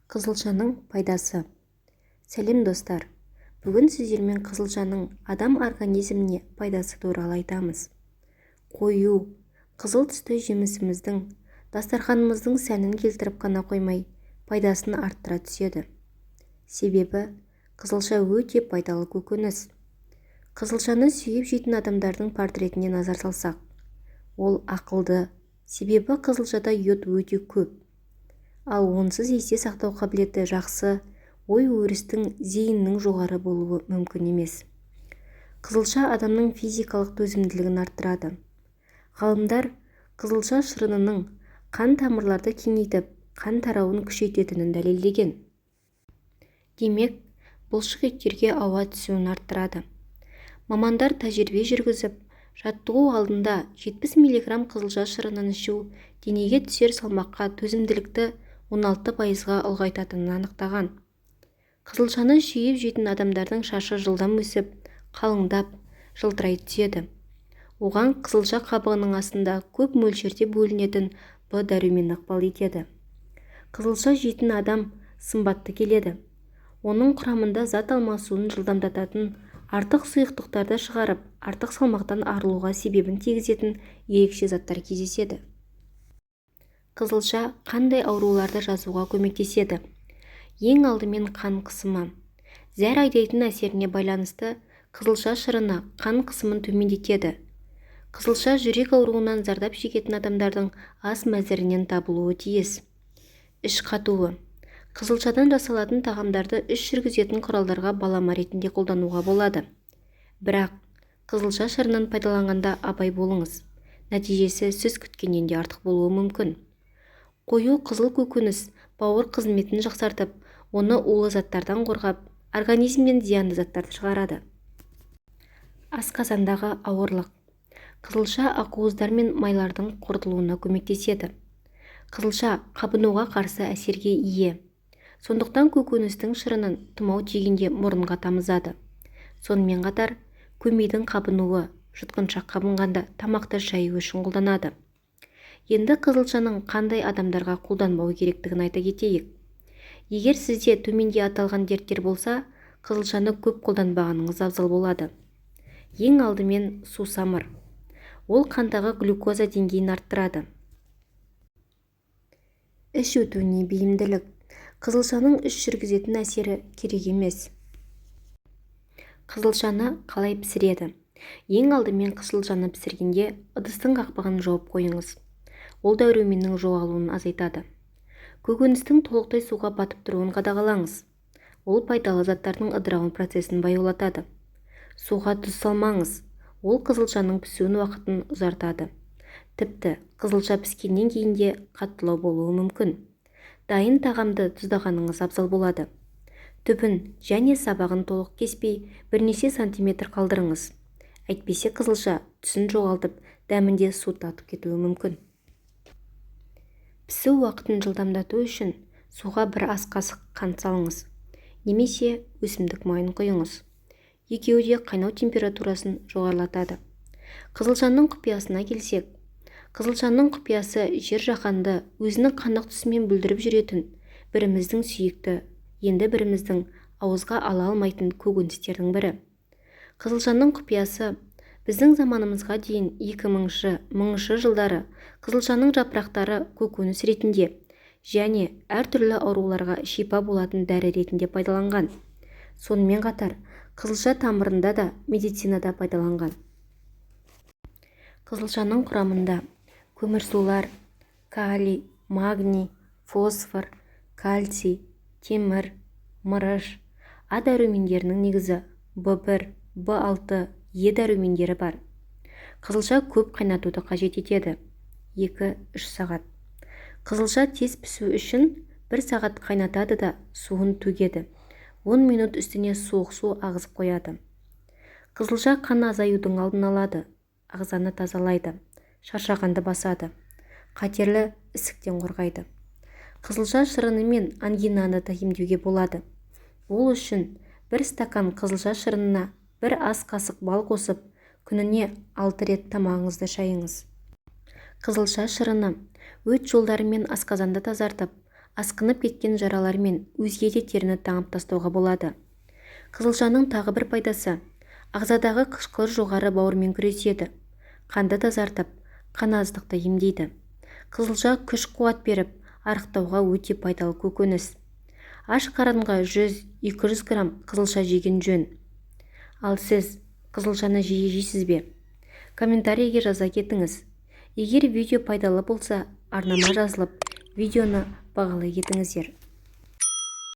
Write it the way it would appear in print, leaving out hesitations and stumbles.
Қызылшаның пайдасы. Сәлем достар. Бүгін сіздермен қызылшаның адам организміне пайдасы туралы айтамыз. Қою, қызыл түсті жемісіміздің дастарханымыздың сәнін келтіріп қана қоймай, пайдасын арттыра түседі. Себебі қызылша өте пайдалы көкөніс. Қызылшаны сүйіп жейтін адамдардың портретіне назар салсақ, ол ақылды, себебі қызылшада йод өте көп. Ал онсыз есте сақтау қабілеті жақсы, ой-өрістің зейіннің жоғары болуы мүмкін емес. Қызылша адамның физикалық төзімділігін арттырады. Ғалымдар қызылша шырынының қан тамырларды кеңейтіп, қан тарауын күшейтетінін дәлелдеген. Демек, бұлшықеттерге ауа түсуін арттырады. Мамандар тәжірибе жүргізіп, жаттығу алдында 70 мг қызылша шырынын ішу денеге түсер салмаққа төзімділікті 16%-ға ұлғайтатынын анықтаған. Қызылшаны сүйіп жейтін адамдардың шашы жылдам өсіп, қалыңдап, жылтырай түседі. Оған қызылша қабығының астында көп мөлшерде бөлінетін Б дәрумені ықпал етеді. Қызылша жейтін адам сымбатты келеді. Оның құрамында зат алмасуын жылдамдататын, артық сұйықтықтарды шығарып, артық салмақтан арылуға себебін тигізетін ерекше заттар кездеседі. Қызылша қандай ауруларды жазуға көмектеседі? Ең алдымен қан қысымы. Зәр айдайтын әсеріне байланысты қызылша шырыны қан қысымын төмендетеді. Қызылша жүрек ауруынан зардап шегетін адамдардың ас мәзірінен табылуы тиіс. Іш қатуы. Қызылшадан жасалатын тағамдарды іш жүргізетін құралдарға балама ретінде қолдануға болады. Бірақ қызылша шырынын пайдаланғанда абай болыңыз. Нәтижесі сіз күткеннен де артық болуы мүмкін. Қою қызыл көкөніс бауыр қызметін жақсартып, оны улы заттардан қорғап, организмнен зиянды заттарды шығарады. Асқазандағы ауырлық. Қызылша ақуыздар мен майлардың қорытылуына көмектеседі. Қызылша қабынуға қарсы әсерге ие. Сондықтан көкөністің шырынын тұмау тигенде мұрынға тамызады. Сонымен қатар, көмейдің қабынуы, жұтқыншақ қабынғанда тамақты шаю үшін қолданады. Енді қызылшаның қандай адамдарға қолданбау керектігін айта кетейік. Егер сізде төменде аталған дерттер болса, қызылшаны көп қолданбағаныңыз абзал болады. Ең алдымен сусамыр. Ол қандағы глюкоза деңгейін арттырады. Іш өтуіне бейімділік. Қызылшаның іш жүргізетін әсері керек емес. Қызылшаны қалай пісіреді? Ең алдымен қызылшаны пісіргенде ыдыстың қақпағын жауып қойыңыз. Ол дәруменнің жоғалуын азайтады. Көкөністің толықтай суға батып тұруын қадағалаңыз. Ол пайдалы заттардың ыдырауын процесін баяулатады. Суға тұз салмаңыз. Ол қызылшаның пісуін уақытын ұзартады. Тіпті қызылша піскеннен кейін де қаттылау болуы мүмкін. Дайын тағамды тұздағаныңыз абзал болады. Түбін және сабағын толық кеспей, бірнеше сантиметр қалдырыңыз. Әйтпесе қызылша түсін жоғалтып, дәмінде су татып кетуі мүмкін. Пісу уақытын жылдамдату үшін суға бір ас қасық қант салыңыз, немесе өсімдік майын құйыңыз. Екеуі де қайнау температурасын жоғарылатады. Қызылшаның құпиясына келсек, қызылшаның құпиясы жер жаһанды өзінің қанық түсімен бүлдіріп жүретін біріміздің сүйікті, енді біріміздің ауызға ала алмайтын көкөністердің бірі. Қызылшаның құпиясы біздің заманымызға дейін 2000-1000 жылдары қызылшаның жапырақтары көкөніс ретінде және әртүрлі ауруларға шипа болатын дәрі ретінде пайдаланған. Сонымен қатар, қызылша тамырында да медицинада пайдаланған. Қызылшаның құрамында көмірсулар, калий, магний, фосфор, кальций, темір, мырыш, А дәрумендерінің негізі В1, В6, Е дәрумендері бар. Қызылша көп қайнатуды қажет етеді. 2-3 сағат. Қызылша тез пісу үшін 1 сағат қайнатады да суын төгеді. 10 минут үстіне суық су ағызып қояды. Қызылша қан азаюдың алдын алады, ағзаны тазалайды, шаршағанды басады, қатерлі ісіктен қорғайды. Қызылша шырыны мен ангинаны да емдеуге болады. Ол үшін 1 стакан қызылша шырынына 1 ас қасық бал қосып, күніне 6 рет тамағыңызды шайыңыз. Қызылша шырыны өт жолдары мен асқазанды тазартып, асқынып кеткен жаралар мен өзге де теріні таңып тастауға болады. Қызылшаның тағы бір пайдасы: ағзадағы қышқыл жоғары бауырмен күреседі, қанды тазартып, қанааздықты емдейді. Қызылша күш-қуат беріп, арықтауға өте пайдалы көкөніс. Аш қарынға 100-200 грамм қызылша жеген жөн. Ал сіз қызылшаны жиі жейсіз бе? Комментарийге жаза кетіңіз. Егер видео пайдалы болса, арнама жазылып, видеоны бағалай кетіңіздер.